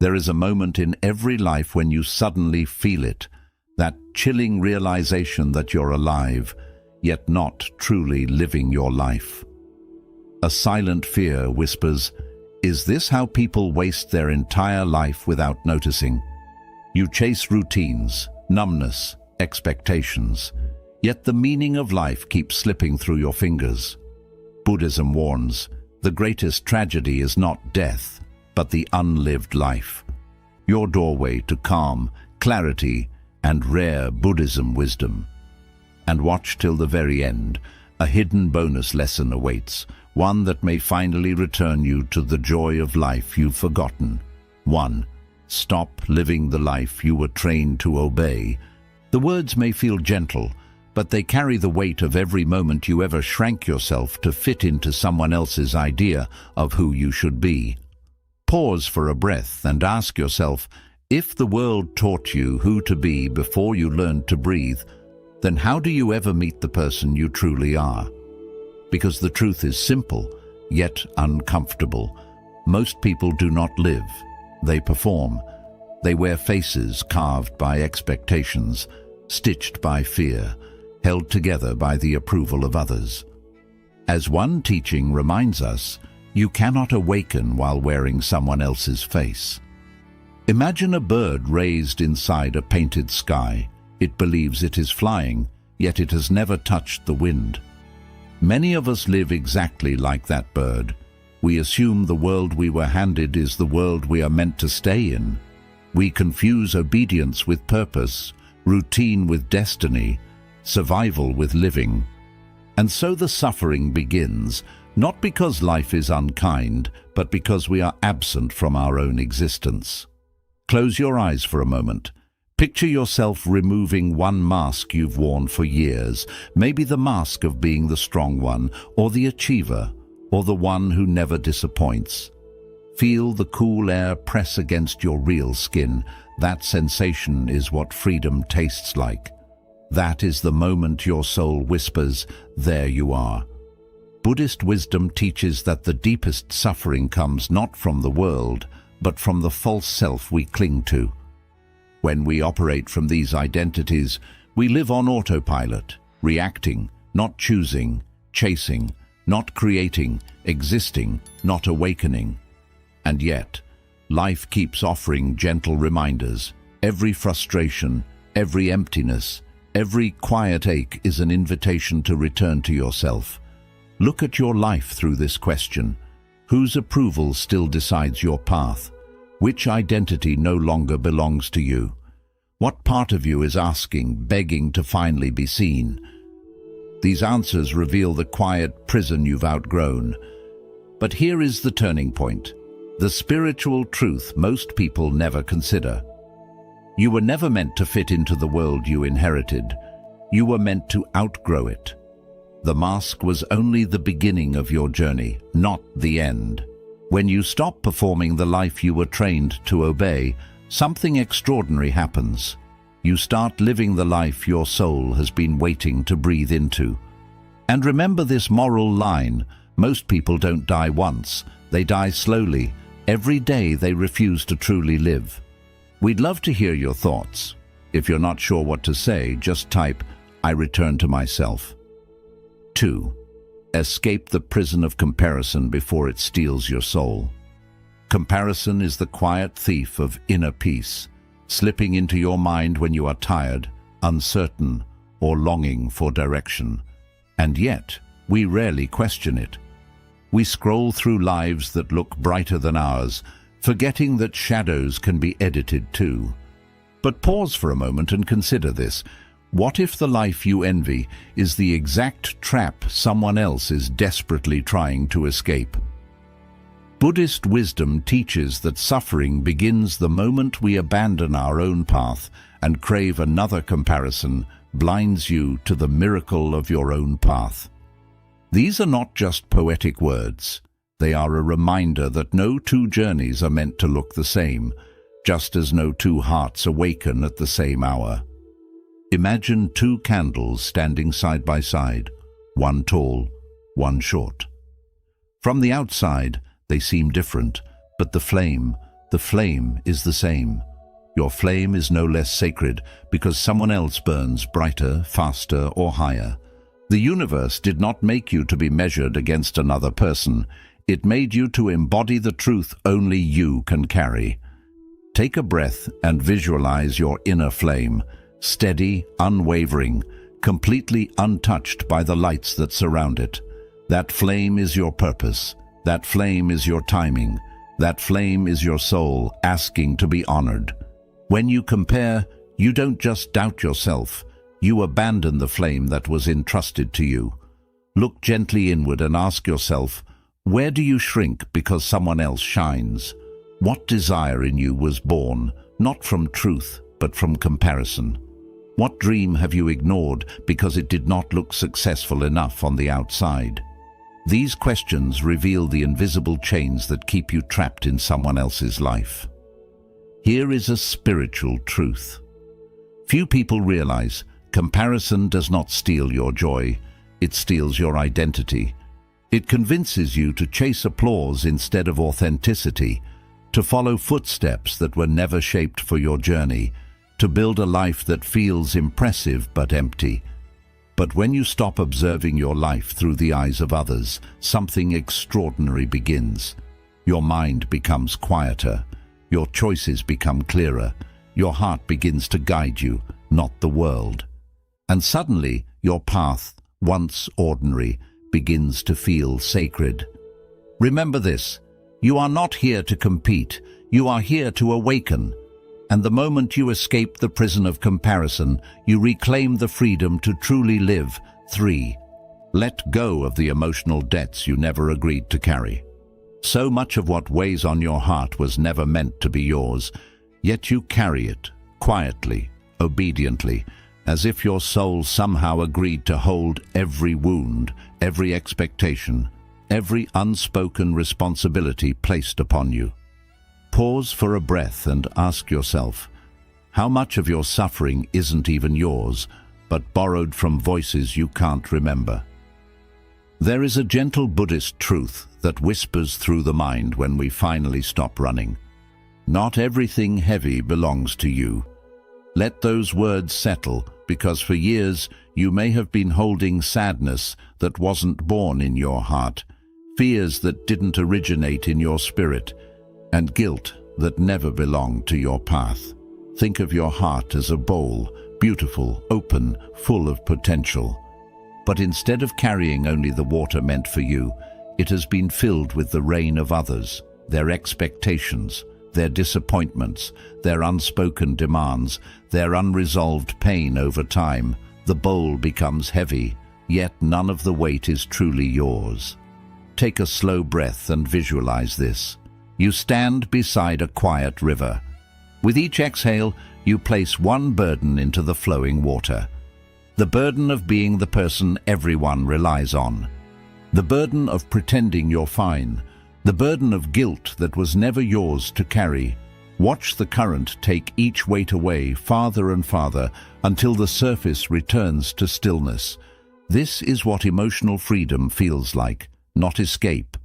There is a moment in every life when you suddenly feel it, that chilling realization that you're alive, yet not truly living your life. A silent fear whispers, "Is this how people waste their entire life without noticing?" You chase routines, numbness, expectations, yet the meaning of life keeps slipping through your fingers. Buddhism warns, the greatest tragedy is not death, but the unlived life. Your doorway to calm, clarity, and rare Buddhism wisdom. And watch till the very end. A hidden bonus lesson awaits, one that may finally return you to the joy of life you've forgotten. 1. Stop living the life you were trained to obey. The words may feel gentle, but they carry the weight of every moment you ever shrank yourself to fit into someone else's idea of who you should be. Pause for a breath and ask yourself, if the world taught you who to be before you learned to breathe, then how do you ever meet the person you truly are? Because the truth is simple, yet uncomfortable. Most people do not live. They perform. They wear faces carved by expectations, stitched by fear, held together by the approval of others. As one teaching reminds us, you cannot awaken while wearing someone else's face. Imagine a bird raised inside a painted sky. It believes it is flying, yet it has never touched the wind. Many of us live exactly like that bird. We assume the world we were handed is the world we are meant to stay in. We confuse obedience with purpose, routine with destiny, survival with living. And so the suffering begins, not because life is unkind, but because we are absent from our own existence. Close your eyes for a moment. Picture yourself removing one mask you've worn for years, maybe the mask of being the strong one, or the achiever, or the one who never disappoints. Feel the cool air press against your real skin. That sensation is what freedom tastes like. That is the moment your soul whispers, "There you are." Buddhist wisdom teaches that the deepest suffering comes not from the world, but from the false self we cling to. When we operate from these identities, we live on autopilot, reacting, not choosing, chasing, not creating, existing, not awakening. And yet, life keeps offering gentle reminders. Every frustration, every emptiness, every quiet ache is an invitation to return to yourself. Look at your life through this question. Whose approval still decides your path? Which identity no longer belongs to you? What part of you is asking, begging to finally be seen? These answers reveal the quiet prison you've outgrown. But here is the turning point, the spiritual truth most people never consider. You were never meant to fit into the world you inherited. You were meant to outgrow it. The mask was only the beginning of your journey, not the end. When you stop performing the life you were trained to obey, something extraordinary happens. You start living the life your soul has been waiting to breathe into. And remember this moral line, most people don't die once, they die slowly. Every day they refuse to truly live. We'd love to hear your thoughts. If you're not sure what to say, just type, "I return to myself." 2. Escape the prison of comparison before it steals your soul. Comparison is the quiet thief of inner peace, slipping into your mind when you are tired, uncertain, or longing for direction. And yet, we rarely question it. We scroll through lives that look brighter than ours, forgetting that shadows can be edited too. But pause for a moment and consider this. What if the life you envy is the exact trap someone else is desperately trying to escape? Buddhist wisdom teaches that suffering begins the moment we abandon our own path and crave another comparison blinds you to the miracle of your own path. These are not just poetic words. They are a reminder that no two journeys are meant to look the same, just as no two hearts awaken at the same hour. Imagine two candles standing side by side, one tall, one short. From the outside, they seem different, but the flame, the flame is the same. Your flame is no less sacred because someone else burns brighter, faster, or higher. The universe did not make you to be measured against another person. It made you to embody the truth only you can carry. Take a breath and visualize your inner flame, steady, unwavering, completely untouched by the lights that surround it. That flame is your purpose. That flame is your timing. That flame is your soul asking to be honored. When you compare, you don't just doubt yourself. You abandon the flame that was entrusted to you. Look gently inward and ask yourself, where do you shrink because someone else shines? What desire in you was born, not from truth, but from comparison? What dream have you ignored because it did not look successful enough on the outside? These questions reveal the invisible chains that keep you trapped in someone else's life. Here is a spiritual truth. Few people realize comparison does not steal your joy, it steals your identity. It convinces you to chase applause instead of authenticity, to follow footsteps that were never shaped for your journey, to build a life that feels impressive but empty. But when you stop observing your life through the eyes of others, something extraordinary begins. Your mind becomes quieter, your choices become clearer, your heart begins to guide you, not the world. And suddenly, your path, once ordinary, begins to feel sacred. Remember this, you are not here to compete, you are here to awaken. And the moment you escape the prison of comparison, you reclaim the freedom to truly live. 3. Let go of the emotional debts you never agreed to carry. So much of what weighs on your heart was never meant to be yours, yet you carry it, quietly, obediently, as if your soul somehow agreed to hold every wound, every expectation, every unspoken responsibility placed upon you. Pause for a breath and ask yourself, how much of your suffering isn't even yours, but borrowed from voices you can't remember? There is a gentle Buddhist truth that whispers through the mind when we finally stop running. Not everything heavy belongs to you. Let those words settle, because for years you may have been holding sadness that wasn't born in your heart, fears that didn't originate in your spirit, and guilt that never belonged to your path. Think of your heart as a bowl, beautiful, open, full of potential. But instead of carrying only the water meant for you, it has been filled with the rain of others, their expectations, their disappointments, their unspoken demands, their unresolved pain over time. The bowl becomes heavy, yet none of the weight is truly yours. Take a slow breath and visualize this. You stand beside a quiet river. With each exhale, you place one burden into the flowing water. The burden of being the person everyone relies on. The burden of pretending you're fine. The burden of guilt that was never yours to carry. Watch the current take each weight away farther and farther until the surface returns to stillness. This is what emotional freedom feels like, not escape,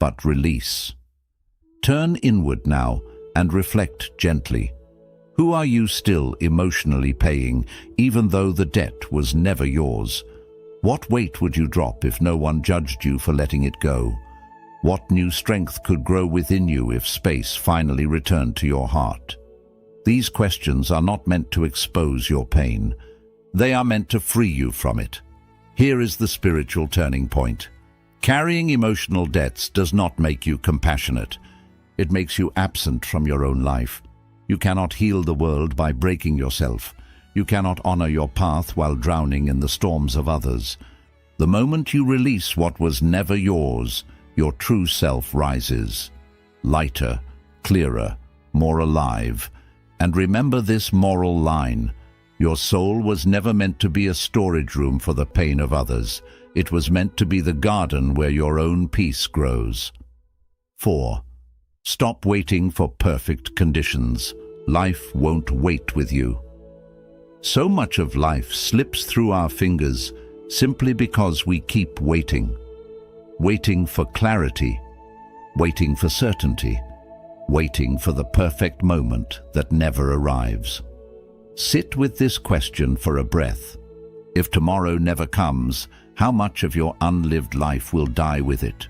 but release. Turn inward now and reflect gently. Who are you still emotionally paying, even though the debt was never yours? What weight would you drop if no one judged you for letting it go? What new strength could grow within you if space finally returned to your heart? These questions are not meant to expose your pain. They are meant to free you from it. Here is the spiritual turning point. Carrying emotional debts does not make you compassionate. It makes you absent from your own life. You cannot heal the world by breaking yourself. You cannot honor your path while drowning in the storms of others. The moment you release what was never yours, your true self rises. Lighter, clearer, more alive. And remember this moral line. Your soul was never meant to be a storage room for the pain of others. It was meant to be the garden where your own peace grows. 4. Stop waiting for perfect conditions. Life won't wait with you. So much of life slips through our fingers simply because we keep waiting. Waiting for clarity, waiting for certainty, waiting for the perfect moment that never arrives. Sit with this question for a breath. If tomorrow never comes, how much of your unlived life will die with it?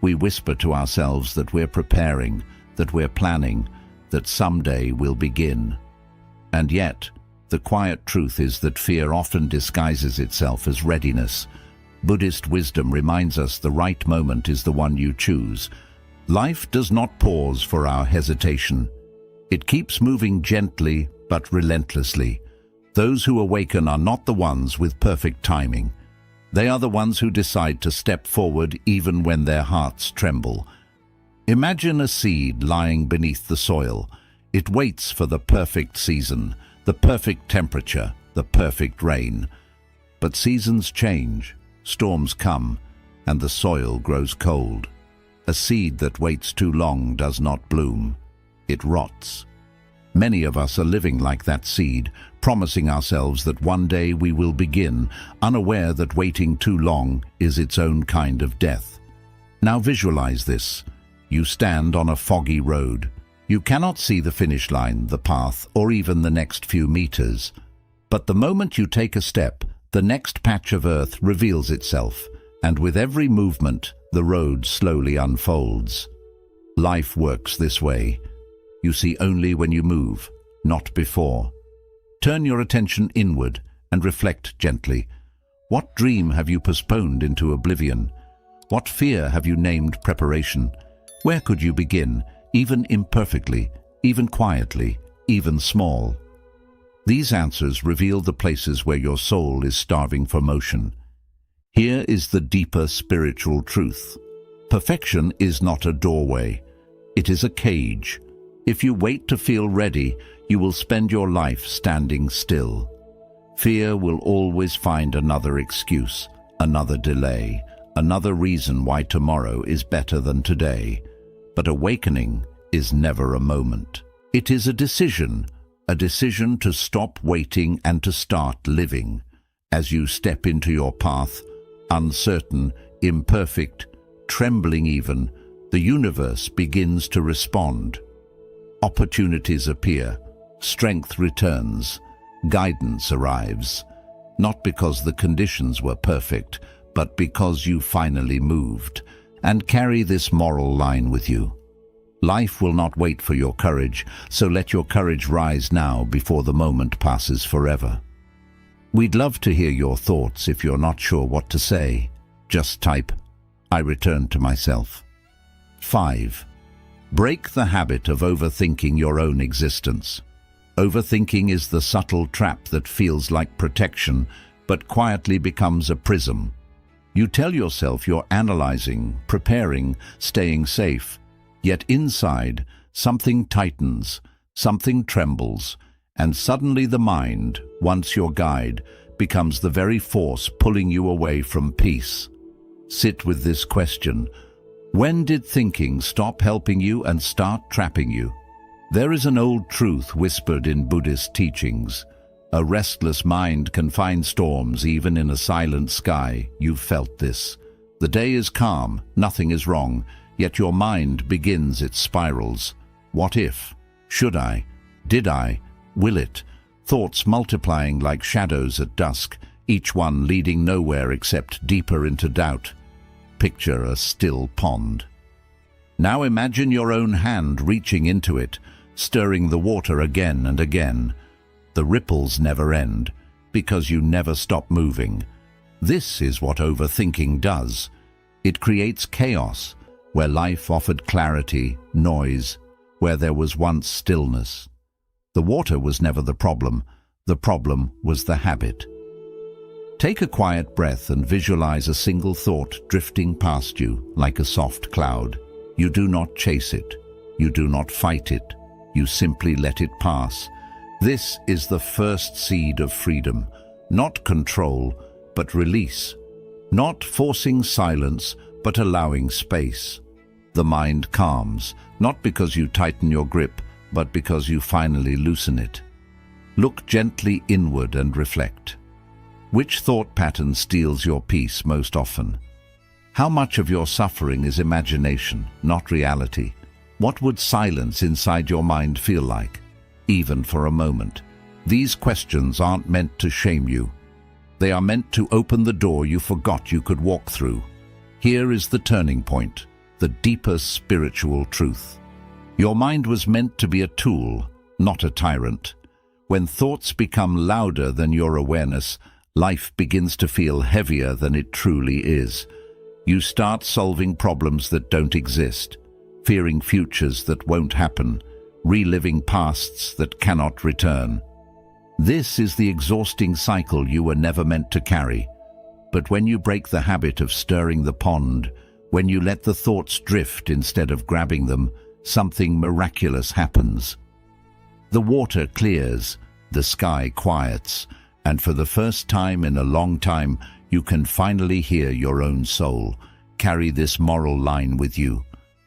We whisper to ourselves that we're preparing, that we're planning, that someday we'll begin. And yet, the quiet truth is that fear often disguises itself as readiness. Buddhist wisdom reminds us the right moment is the one you choose. Life does not pause for our hesitation. It keeps moving gently but relentlessly. Those who awaken are not the ones with perfect timing. They are the ones who decide to step forward even when their hearts tremble. Imagine a seed lying beneath the soil. It waits for the perfect season, the perfect temperature, the perfect rain. But seasons change, storms come, and the soil grows cold. A seed that waits too long does not bloom. It rots. Many of us are living like that seed, promising ourselves that one day we will begin, unaware that waiting too long is its own kind of death. Now visualize this. You stand on a foggy road. You cannot see the finish line, the path, or even the next few meters. But the moment you take a step, the next patch of earth reveals itself, and with every movement, the road slowly unfolds. Life works this way. You see only when you move, not before. Turn your attention inward and reflect gently. What dream have you postponed into oblivion? What fear have you named preparation? Where could you begin, even imperfectly, even quietly, even small? These answers reveal the places where your soul is starving for motion. Here is the deeper spiritual truth. Perfection is not a doorway. It is a cage. If you wait to feel ready, you will spend your life standing still. Fear will always find another excuse, another delay, another reason why tomorrow is better than today. But awakening is never a moment. It is a decision to stop waiting and to start living. As you step into your path, uncertain, imperfect, trembling even, the universe begins to respond. Opportunities appear, strength returns, guidance arrives, not because the conditions were perfect, but because you finally moved. And carry this moral line with you. Life will not wait for your courage, so let your courage rise now before the moment passes forever. We'd love to hear your thoughts. If you're not sure what to say, just type, "I return to myself." 5. Break the habit of overthinking your own existence. Overthinking is the subtle trap that feels like protection, but quietly becomes a prism. You tell yourself you're analyzing, preparing, staying safe, yet inside, something tightens, something trembles, and suddenly the mind, once your guide, becomes the very force pulling you away from peace. Sit with this question. When did thinking stop helping you and start trapping you? There is an old truth whispered in Buddhist teachings. A restless mind can find storms even in a silent sky. You've felt this. The day is calm, nothing is wrong, yet your mind begins its spirals. What if? Should I? Did I? Will it? Thoughts multiplying like shadows at dusk, each one leading nowhere except deeper into doubt. Picture a still pond. Now imagine your own hand reaching into it, stirring the water again and again. The ripples never end, because you never stop moving. This is what overthinking does. It creates chaos, where life offered clarity, noise, where there was once stillness. The water was never the problem was the habit. Take a quiet breath and visualize a single thought drifting past you like a soft cloud. You do not chase it. You do not fight it. You simply let it pass. This is the first seed of freedom, not control, but release. Not forcing silence, but allowing space. The mind calms, not because you tighten your grip, but because you finally loosen it. Look gently inward and reflect. Which thought pattern steals your peace most often? How much of your suffering is imagination, not reality? What would silence inside your mind feel like, even for a moment? These questions aren't meant to shame you. They are meant to open the door you forgot you could walk through. Here is the turning point, the deeper spiritual truth. Your mind was meant to be a tool, not a tyrant. When thoughts become louder than your awareness, life begins to feel heavier than it truly is. You start solving problems that don't exist, fearing futures that won't happen, reliving pasts that cannot return. This is the exhausting cycle you were never meant to carry. But when you break the habit of stirring the pond, when you let the thoughts drift instead of grabbing them, something miraculous happens. The water clears, the sky quiets, and for the first time in a long time, you can finally hear your own soul carry this moral line with you.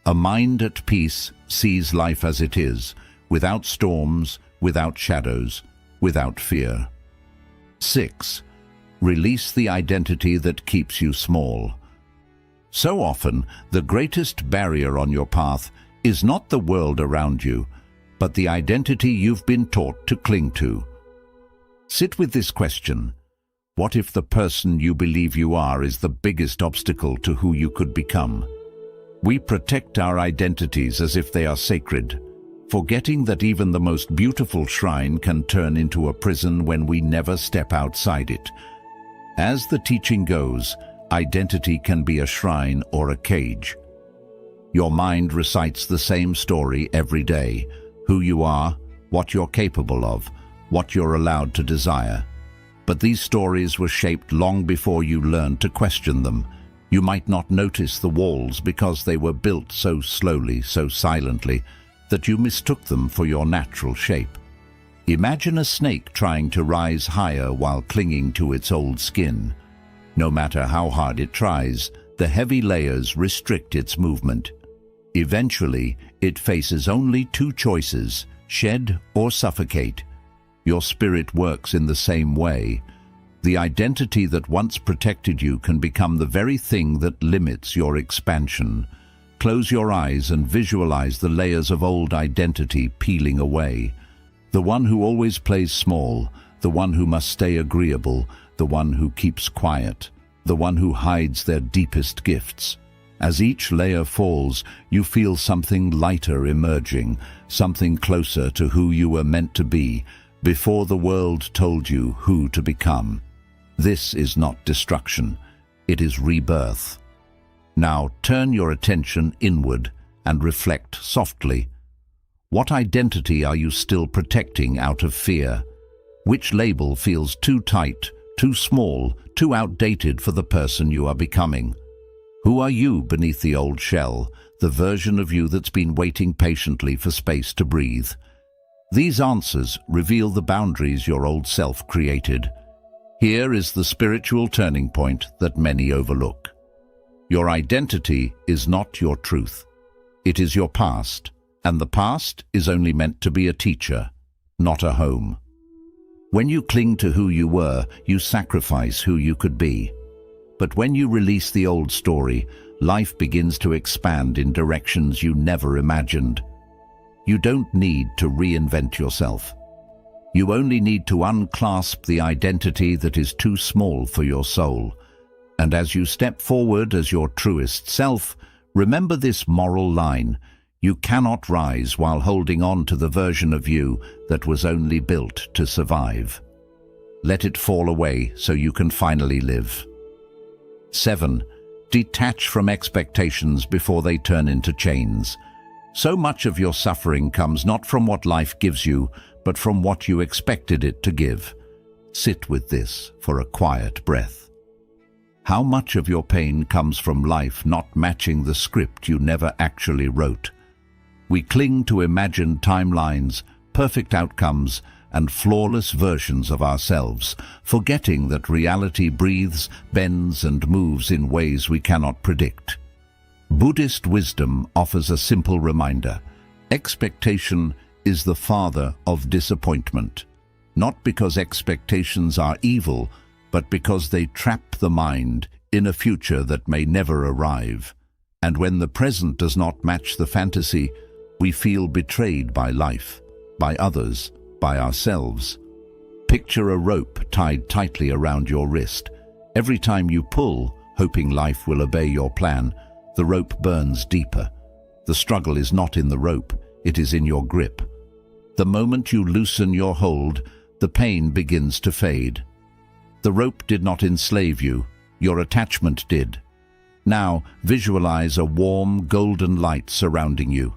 A mind at peace sees life as it is, without storms, without shadows, without fear. 6. Release the identity that keeps you small. So often, the greatest barrier on your path is not the world around you, but the identity you've been taught to cling to. Sit with this question. What if the person you believe you are is the biggest obstacle to who you could become? We protect our identities as if they are sacred, forgetting that even the most beautiful shrine can turn into a prison when we never step outside it. As the teaching goes, identity can be a shrine or a cage. Your mind recites the same story every day: who you are, what you're capable of, what you're allowed to desire. But these stories were shaped long before you learned to question them. You might not notice the walls because they were built so slowly, so silently, that you mistook them for your natural shape. Imagine a snake trying to rise higher while clinging to its old skin. No matter how hard it tries, the heavy layers restrict its movement. Eventually, it faces only two choices: shed or suffocate. Your spirit works in the same way. The identity that once protected you can become the very thing that limits your expansion. Close your eyes and visualize the layers of old identity peeling away. The one who always plays small, the one who must stay agreeable, the one who keeps quiet, the one who hides their deepest gifts. As each layer falls, you feel something lighter emerging, something closer to who you were meant to be, before the world told you who to become. This is not destruction, it is rebirth. Now turn your attention inward and reflect softly. What identity are you still protecting out of fear? Which label feels too tight, too small, too outdated for the person you are becoming? Who are you beneath the old shell, the version of you that's been waiting patiently for space to breathe? These answers reveal the boundaries your old self created. Here is the spiritual turning point that many overlook. Your identity is not your truth. It is your past, and the past is only meant to be a teacher, not a home. When you cling to who you were, you sacrifice who you could be. But when you release the old story, life begins to expand in directions you never imagined. You don't need to reinvent yourself. You only need to unclasp the identity that is too small for your soul. And as you step forward as your truest self, remember this moral line: you cannot rise while holding on to the version of you that was only built to survive. Let it fall away so you can finally live. 7. Detach from expectations before they turn into chains. So much of your suffering comes not from what life gives you, but from what you expected it to give. Sit with this for a quiet breath. How much of your pain comes from life not matching the script you never actually wrote? We cling to imagined timelines, perfect outcomes, and flawless versions of ourselves, forgetting that reality breathes, bends, and moves in ways we cannot predict. Buddhist wisdom offers a simple reminder: expectation is the father of disappointment, not because expectations are evil, but because they trap the mind in a future that may never arrive. And when the present does not match the fantasy, We feel betrayed by life, by others, by ourselves. Picture a rope tied tightly around your wrist. Every time you pull, hoping life will obey your plan, the rope burns deeper. The struggle is not in the rope, it is in your grip. The moment you loosen your hold, the pain begins to fade. The rope did not enslave you, your attachment did. Now visualize a warm, golden light surrounding you.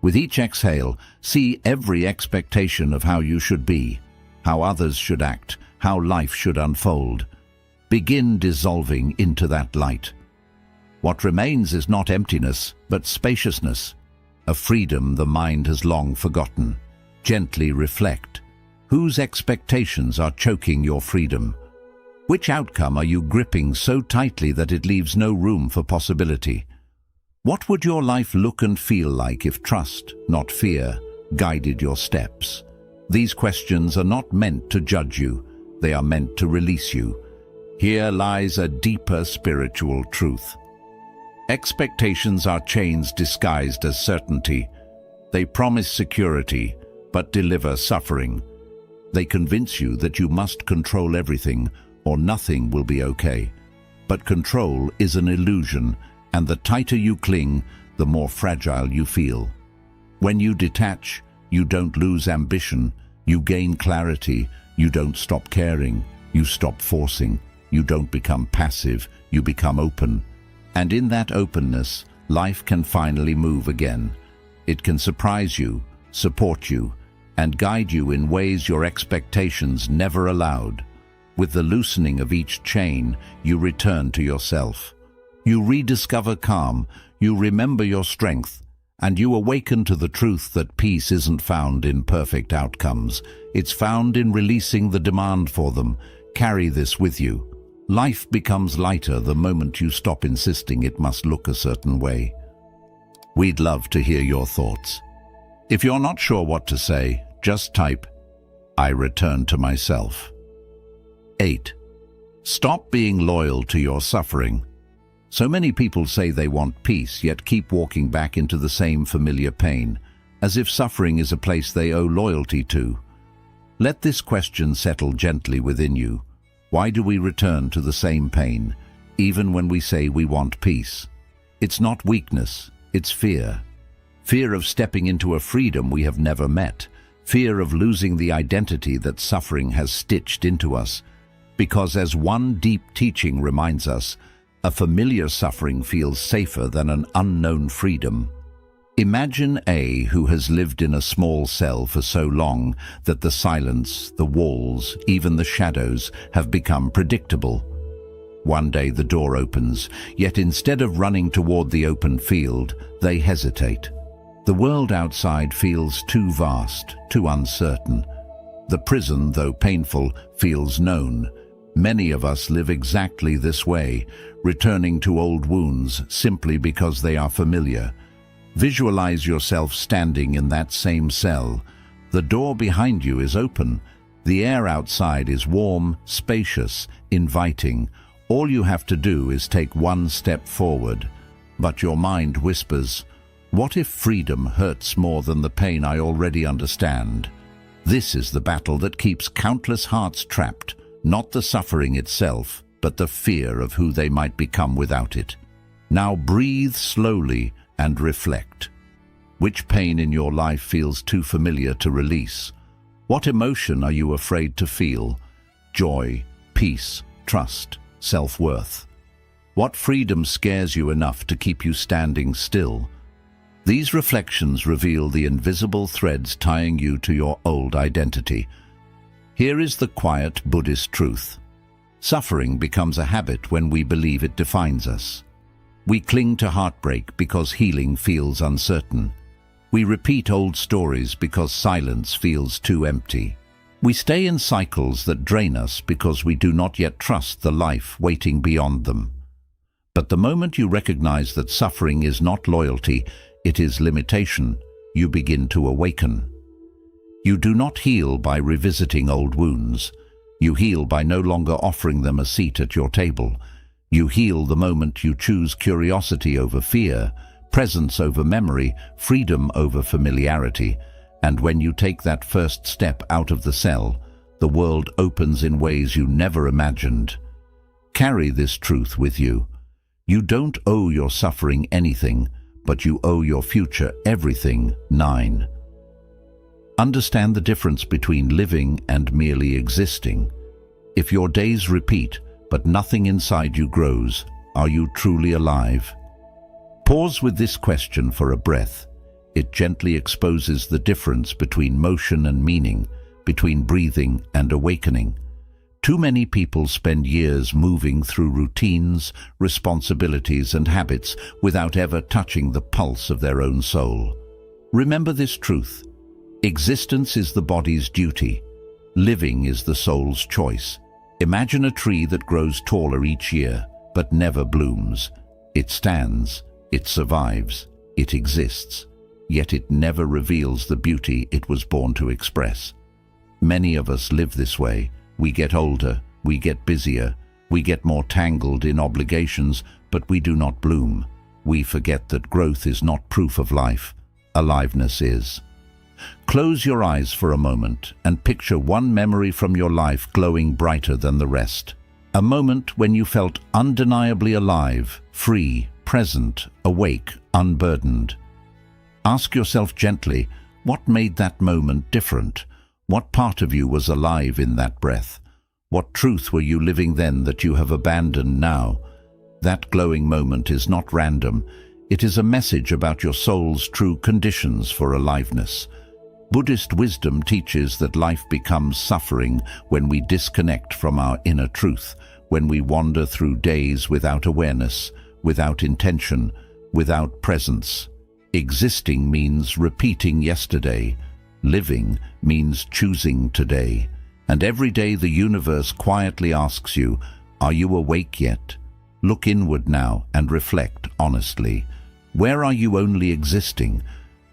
With each exhale, see every expectation of how you should be, how others should act, how life should unfold. Begin dissolving into that light. What remains is not emptiness, but spaciousness, a freedom the mind has long forgotten. Gently reflect. Whose expectations are choking your freedom? Which outcome are you gripping so tightly that it leaves no room for possibility? What would your life look and feel like if trust, not fear, guided your steps? These questions are not meant to judge you, they are meant to release you. Here lies a deeper spiritual truth. Expectations are chains disguised as certainty. They promise security, but deliver suffering. They convince you that you must control everything, or nothing will be okay. But control is an illusion, and the tighter you cling, the more fragile you feel. When you detach, you don't lose ambition, you gain clarity, you don't stop caring, you stop forcing, you don't become passive, you become open. And in that openness, life can finally move again. It can surprise you, support you, and guide you in ways your expectations never allowed. With the loosening of each chain, you return to yourself. You rediscover calm, you remember your strength, and you awaken to the truth that peace isn't found in perfect outcomes. It's found in releasing the demand for them. Carry this with you. Life becomes lighter the moment you stop insisting it must look a certain way. We'd love to hear your thoughts. If you're not sure what to say, just type, "I return to myself." 8. Stop being loyal to your suffering. So many people say they want peace, yet keep walking back into the same familiar pain, as if suffering is a place they owe loyalty to. Let this question settle gently within you. Why do we return to the same pain, even when we say we want peace? It's not weakness, it's fear. Fear of stepping into a freedom we have never met. Fear of losing the identity that suffering has stitched into us. Because as one deep teaching reminds us, a familiar suffering feels safer than an unknown freedom. Imagine A who has lived in a small cell for so long that the silence, the walls, even the shadows have become predictable. One day the door opens, yet instead of running toward the open field, they hesitate. The world outside feels too vast, too uncertain. The prison, though painful, feels known. Many of us live exactly this way, returning to old wounds simply because they are familiar. Visualize yourself standing in that same cell. The door behind you is open. The air outside is warm, spacious, inviting. All you have to do is take one step forward. But your mind whispers, "What if freedom hurts more than the pain I already understand?" This is the battle that keeps countless hearts trapped, not the suffering itself, but the fear of who they might become without it. Now breathe slowly and reflect. Which pain in your life feels too familiar to release? What emotion are you afraid to feel? Joy, peace, trust, self-worth. What freedom scares you enough to keep you standing still? These reflections reveal the invisible threads tying you to your old identity. Here is the quiet Buddhist truth. Suffering becomes a habit when we believe it defines us. We cling to heartbreak because healing feels uncertain. We repeat old stories because silence feels too empty. We stay in cycles that drain us because we do not yet trust the life waiting beyond them. But the moment you recognize that suffering is not loyalty, it is limitation, you begin to awaken. You do not heal by revisiting old wounds. You heal by no longer offering them a seat at your table. You heal the moment you choose curiosity over fear, presence over memory, freedom over familiarity. And when you take that first step out of the cell, the world opens in ways you never imagined. Carry this truth with you. You don't owe your suffering anything, but you owe your future everything. 9. Understand the difference between living and merely existing. If your days repeat, but nothing inside you grows, are you truly alive? Pause with this question for a breath. It gently exposes the difference between motion and meaning, between breathing and awakening. Too many people spend years moving through routines, responsibilities, and habits without ever touching the pulse of their own soul. Remember this truth. Existence is the body's duty. Living is the soul's choice. Imagine a tree that grows taller each year, but never blooms. It stands, it survives, it exists, yet it never reveals the beauty it was born to express. Many of us live this way. We get older, we get busier, we get more tangled in obligations, but we do not bloom. We forget that growth is not proof of life. Aliveness is. Close your eyes for a moment and picture one memory from your life glowing brighter than the rest. A moment when you felt undeniably alive, free, present, awake, unburdened. Ask yourself gently, what made that moment different? What part of you was alive in that breath? What truth were you living then that you have abandoned now? That glowing moment is not random. It is a message about your soul's true conditions for aliveness. Buddhist wisdom teaches that life becomes suffering when we disconnect from our inner truth, when we wander through days without awareness, without intention, without presence. Existing means repeating yesterday. Living means choosing today. And every day the universe quietly asks you, are you awake yet? Look inward now and reflect honestly. Where are you only existing?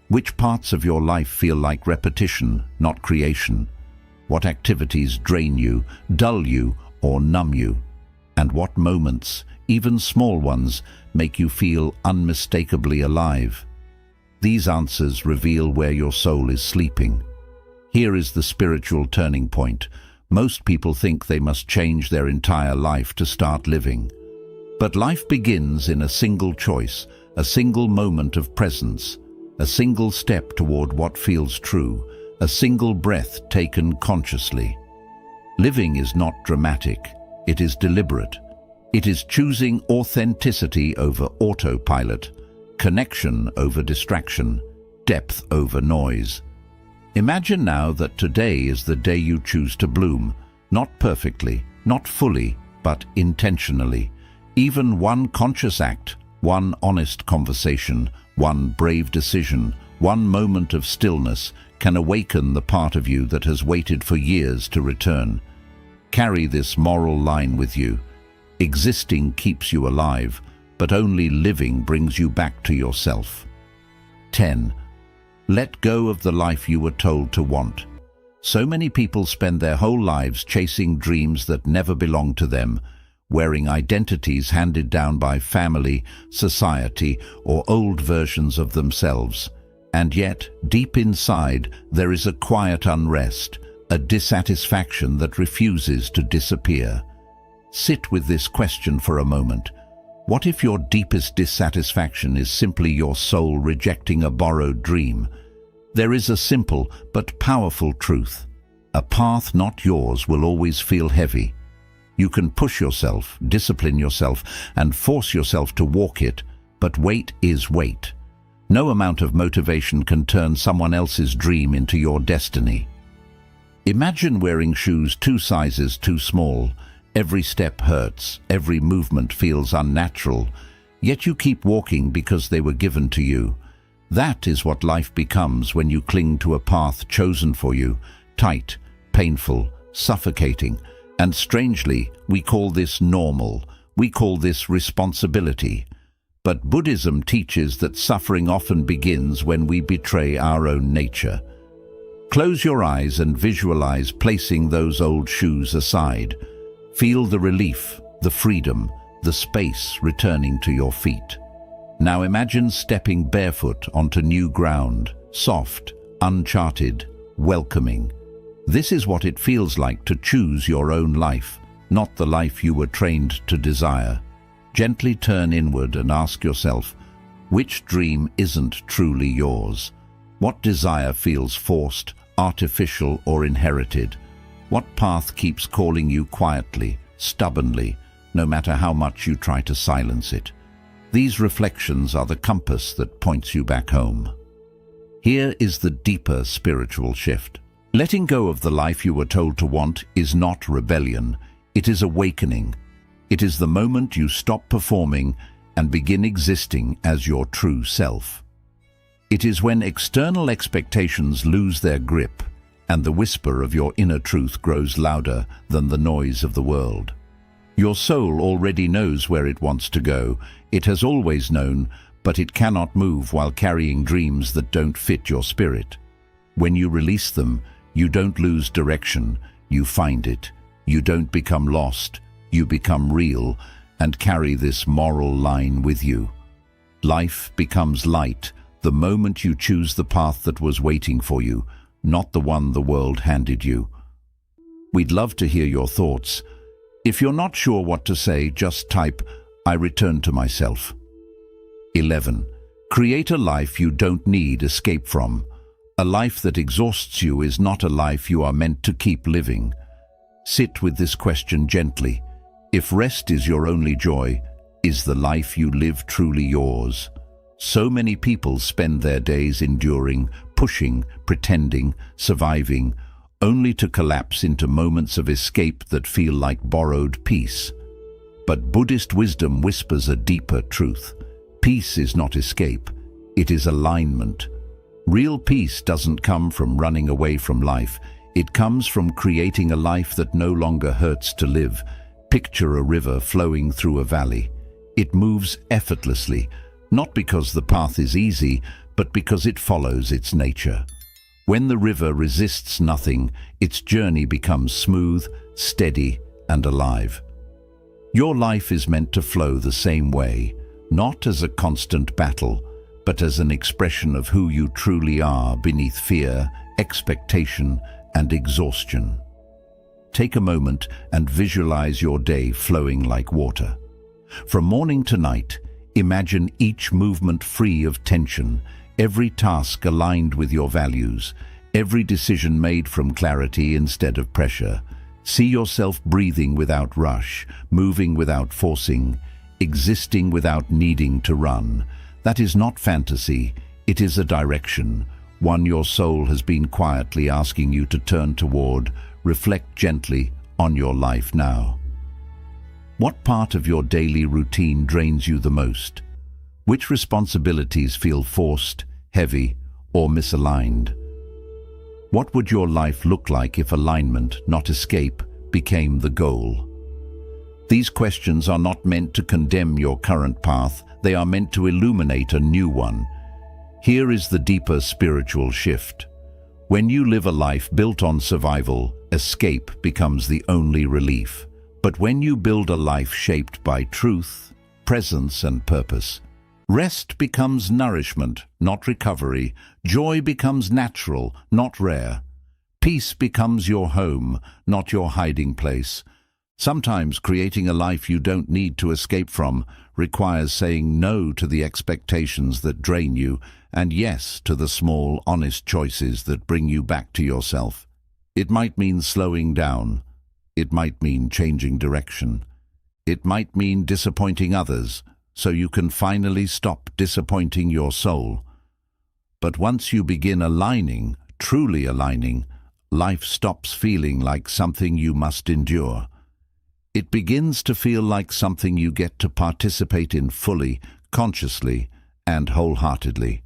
Which parts of your life feel like repetition, not creation? What activities drain you, dull you, or numb you? And what moments, even small ones, make you feel unmistakably alive? These answers reveal where your soul is sleeping. Here is the spiritual turning point. Most people think they must change their entire life to start living. But life begins in a single choice, a single moment of presence, a single step toward what feels true, a single breath taken consciously. Living is not dramatic, it is deliberate. It is choosing authenticity over autopilot, connection over distraction, depth over noise. Imagine now that today is the day you choose to bloom, not perfectly, not fully, but intentionally. Even one conscious act, one honest conversation, one brave decision, one moment of stillness can awaken the part of you that has waited for years to return. Carry this moral line with you. Existing keeps you alive, but only living brings you back to yourself. 10. Let go of the life you were told to want. So many people spend their whole lives chasing dreams that never belong to them, wearing identities handed down by family, society, or old versions of themselves. And yet, deep inside, there is a quiet unrest, a dissatisfaction that refuses to disappear. Sit with this question for a moment. What if your deepest dissatisfaction is simply your soul rejecting a borrowed dream? There is a simple but powerful truth. A path not yours will always feel heavy. You can push yourself, discipline yourself, and force yourself to walk it, but weight is weight. No amount of motivation can turn someone else's dream into your destiny. Imagine wearing shoes 2 sizes too small. Every step hurts, every movement feels unnatural, yet you keep walking because they were given to you. That is what life becomes when you cling to a path chosen for you, tight, painful, suffocating. And strangely, we call this normal. We call this responsibility. But Buddhism teaches that suffering often begins when we betray our own nature. Close your eyes and visualize placing those old shoes aside. Feel the relief, the freedom, the space returning to your feet. Now imagine stepping barefoot onto new ground, soft, uncharted, welcoming. This is what it feels like to choose your own life, not the life you were trained to desire. Gently turn inward and ask yourself, which dream isn't truly yours? What desire feels forced, artificial, or inherited? What path keeps calling you quietly, stubbornly, no matter how much you try to silence it? These reflections are the compass that points you back home. Here is the deeper spiritual shift. Letting go of the life you were told to want is not rebellion, it is awakening. It is the moment you stop performing and begin existing as your true self. It is when external expectations lose their grip and the whisper of your inner truth grows louder than the noise of the world. Your soul already knows where it wants to go. It has always known, but it cannot move while carrying dreams that don't fit your spirit. When you release them, you don't lose direction, you find it. You don't become lost, you become real and carry this moral line with you. Life becomes light the moment you choose the path that was waiting for you, not the one the world handed you. We'd love to hear your thoughts. If you're not sure what to say, just type, "I return to myself." 11. Create a life you don't need escape from. A life that exhausts you is not a life you are meant to keep living. Sit with this question gently. If rest is your only joy, is the life you live truly yours? So many people spend their days enduring, pushing, pretending, surviving, only to collapse into moments of escape that feel like borrowed peace. But Buddhist wisdom whispers a deeper truth. Peace is not escape, it is alignment. Real peace doesn't come from running away from life. It comes from creating a life that no longer hurts to live. Picture a river flowing through a valley. It moves effortlessly, not because the path is easy, but because it follows its nature. When the river resists nothing, its journey becomes smooth, steady, and alive. Your life is meant to flow the same way, not as a constant battle, but as an expression of who you truly are beneath fear, expectation, and exhaustion. Take a moment and visualize your day flowing like water. From morning to night, imagine each movement free of tension, every task aligned with your values, every decision made from clarity instead of pressure. See yourself breathing without rush, moving without forcing, existing without needing to run. That is not fantasy, it is a direction, one your soul has been quietly asking you to turn toward. Reflect gently on your life now. What part of your daily routine drains you the most? Which responsibilities feel forced, heavy, or misaligned? What would your life look like if alignment, not escape, became the goal? These questions are not meant to condemn your current path, they are meant to illuminate a new one. Here is the deeper spiritual shift. When you live a life built on survival, escape becomes the only relief. But when you build a life shaped by truth, presence, and purpose, rest becomes nourishment, not recovery. Joy becomes natural, not rare. Peace becomes your home, not your hiding place. Sometimes creating a life you don't need to escape from requires saying no to the expectations that drain you and yes to the small, honest choices that bring you back to yourself. It might mean slowing down. It might mean changing direction. It might mean disappointing others so you can finally stop disappointing your soul. But once you begin aligning, truly aligning, life stops feeling like something you must endure. It begins to feel like something you get to participate in fully, consciously, and wholeheartedly.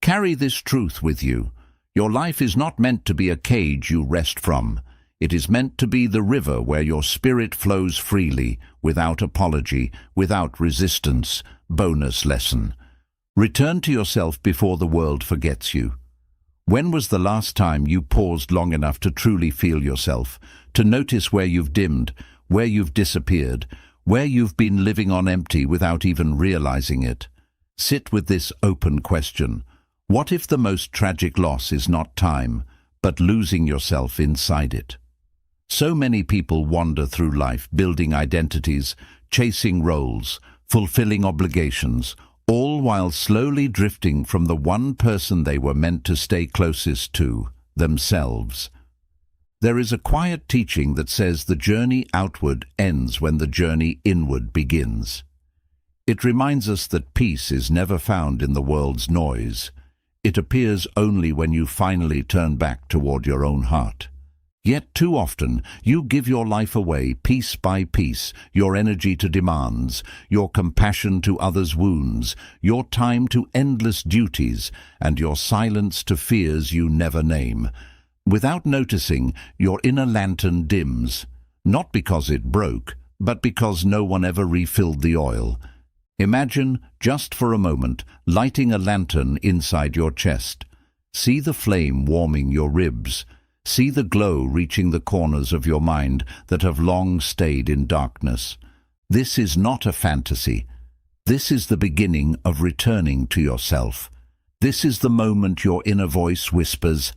Carry this truth with you. Your life is not meant to be a cage you rest from. It is meant to be the river where your spirit flows freely, without apology, without resistance. Bonus lesson. Return to yourself before the world forgets you. When was the last time you paused long enough to truly feel yourself, to notice where you've dimmed, where you've disappeared, where you've been living on empty without even realizing it. Sit with this open question. What if the most tragic loss is not time, but losing yourself inside it? So many people wander through life building identities, chasing roles, fulfilling obligations, all while slowly drifting from the one person they were meant to stay closest to, themselves. There is a quiet teaching that says the journey outward ends when the journey inward begins. It reminds us that peace is never found in the world's noise. It appears only when you finally turn back toward your own heart. Yet too often, you give your life away piece by piece, your energy to demands, your compassion to others' wounds, your time to endless duties, and your silence to fears you never name. Without noticing, your inner lantern dims, not because it broke, but because no one ever refilled the oil. Imagine, just for a moment, lighting a lantern inside your chest. See the flame warming your ribs. See the glow reaching the corners of your mind that have long stayed in darkness. This is not a fantasy. This is the beginning of returning to yourself. This is the moment your inner voice whispers,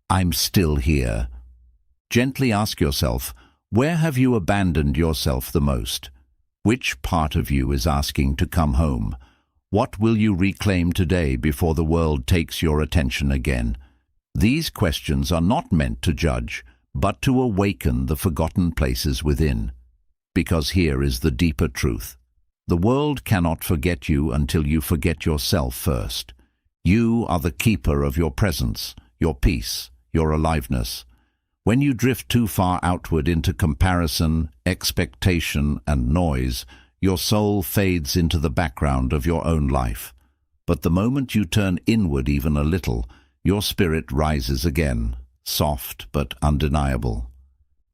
"I'm still here." Gently ask yourself, where have you abandoned yourself the most? Which part of you is asking to come home? What will you reclaim today before the world takes your attention again? These questions are not meant to judge, but to awaken the forgotten places within. Because here is the deeper truth. The world cannot forget you until you forget yourself first. You are the keeper of your presence, your peace, your aliveness. When you drift too far outward into comparison, expectation, and noise, your soul fades into the background of your own life. But the moment you turn inward even a little, your spirit rises again, soft but undeniable.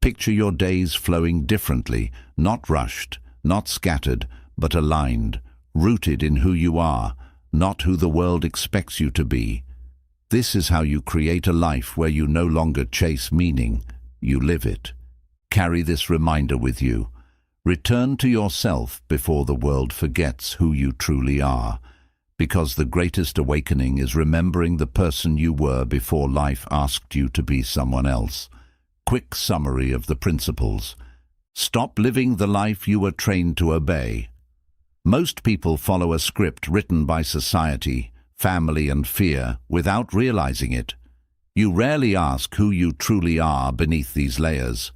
Picture your days flowing differently, not rushed, not scattered, but aligned, rooted in who you are, not who the world expects you to be. This is how you create a life where you no longer chase meaning, you live it. Carry this reminder with you. Return to yourself before the world forgets who you truly are. Because the greatest awakening is remembering the person you were before life asked you to be someone else. Quick summary of the principles. Stop living the life you were trained to obey. Most people follow a script written by society, family, and fear without realizing it. You rarely ask who you truly are beneath these layers.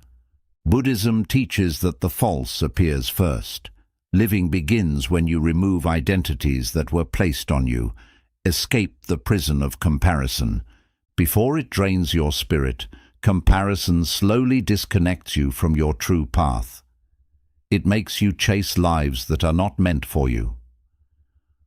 Buddhism teaches that the false appears first. Living begins when you remove identities that were placed on you. Escape the prison of comparison. Before it drains your spirit, comparison slowly disconnects you from your true path. It makes you chase lives that are not meant for you.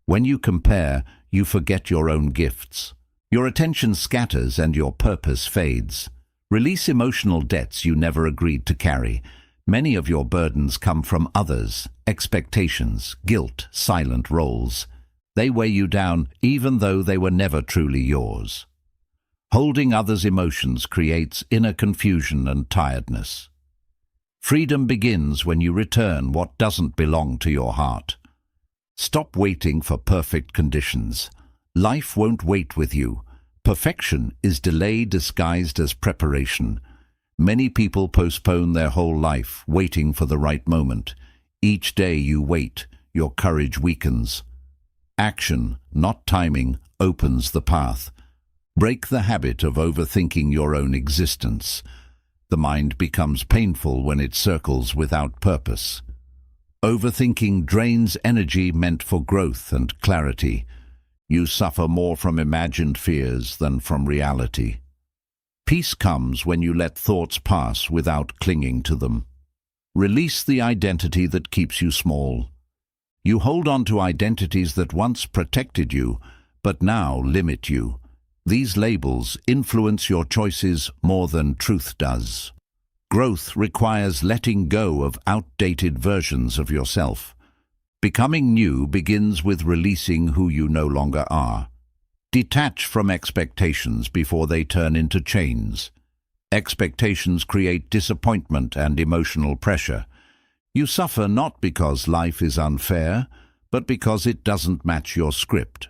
When you compare, you forget your own gifts. Your attention scatters and your purpose fades. Release emotional debts you never agreed to carry. Many of your burdens come from others, expectations, guilt, silent roles. They weigh you down even though they were never truly yours. Holding others' emotions creates inner confusion and tiredness. Freedom begins when you return what doesn't belong to your heart. Stop waiting for perfect conditions. Life won't wait with you. Perfection is delay disguised as preparation. Many people postpone their whole life, waiting for the right moment. Each day you wait, your courage weakens. Action, not timing, opens the path. Break the habit of overthinking your own existence. The mind becomes painful when it circles without purpose. Overthinking drains energy meant for growth and clarity. You suffer more from imagined fears than from reality. Peace comes when you let thoughts pass without clinging to them. Release the identity that keeps you small. You hold on to identities that once protected you, but now limit you. These labels influence your choices more than truth does. Growth requires letting go of outdated versions of yourself. Becoming new begins with releasing who you no longer are. Detach from expectations before they turn into chains. Expectations create disappointment and emotional pressure. You suffer not because life is unfair, but because it doesn't match your script.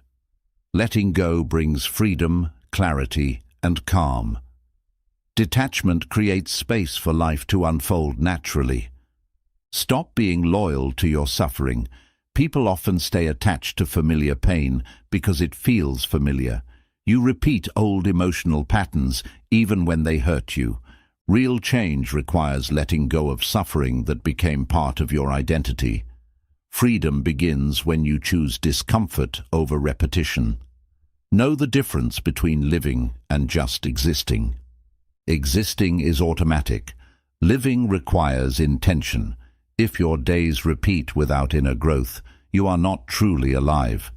Letting go brings freedom, clarity, and calm. Detachment creates space for life to unfold naturally. Stop being loyal to your suffering. People often stay attached to familiar pain because it feels familiar. You repeat old emotional patterns even when they hurt you. Real change requires letting go of suffering that became part of your identity. Freedom begins when you choose discomfort over repetition. Know the difference between living and just existing. Existing is automatic. Living requires intention. If your days repeat without inner growth, you are not truly alive.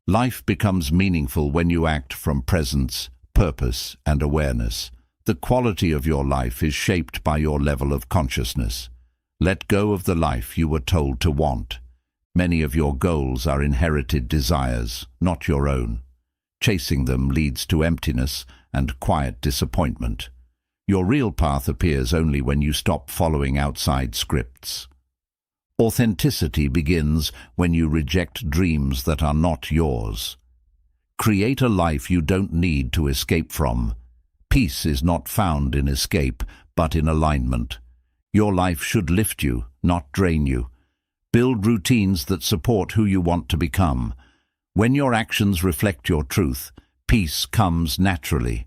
Life becomes meaningful when you act from presence, purpose, and awareness. The quality of your life is shaped by your level of consciousness. Let go of the life you were told to want. Many of your goals are inherited desires, not your own. Chasing them leads to emptiness and quiet disappointment. Your real path appears only when you stop following outside scripts. Authenticity begins when you reject dreams that are not yours. Create a life you don't need to escape from. Peace is not found in escape, but in alignment. Your life should lift you, not drain you. Build routines that support who you want to become. When your actions reflect your truth, peace comes naturally.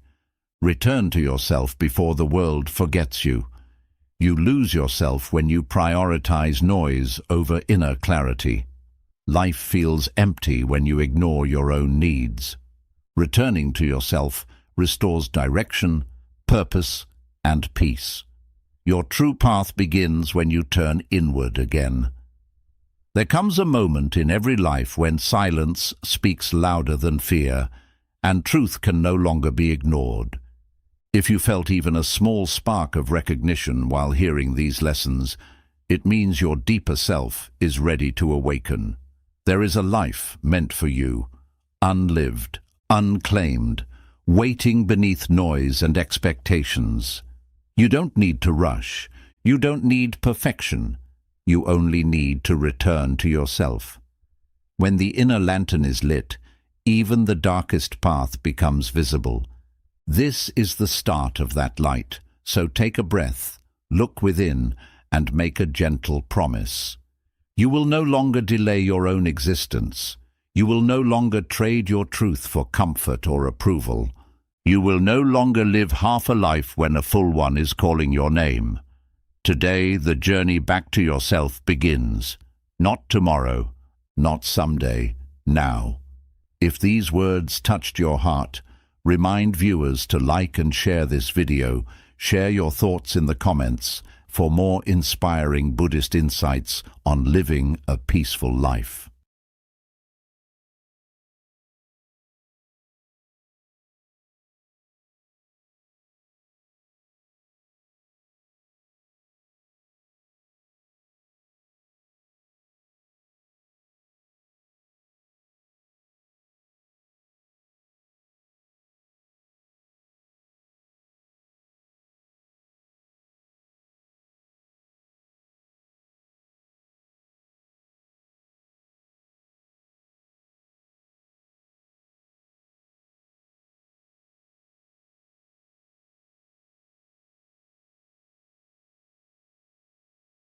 Return to yourself before the world forgets you. You lose yourself when you prioritize noise over inner clarity. Life feels empty when you ignore your own needs. Returning to yourself restores direction, purpose, and peace. Your true path begins when you turn inward again. There comes a moment in every life when silence speaks louder than fear, and truth can no longer be ignored. If you felt even a small spark of recognition while hearing these lessons, it means your deeper self is ready to awaken. There is a life meant for you, unlived, unclaimed, waiting beneath noise and expectations. You don't need to rush. You don't need perfection. You only need to return to yourself. When the inner lantern is lit, even the darkest path becomes visible. This is the start of that light, so take a breath, look within, and make a gentle promise. You will no longer delay your own existence. You will no longer trade your truth for comfort or approval. You will no longer live half a life when a full one is calling your name. Today, the journey back to yourself begins. Not tomorrow, not someday, now. If these words touched your heart, remind viewers to like and share this video. Share your thoughts in the comments for more inspiring Buddhist insights on living a peaceful life.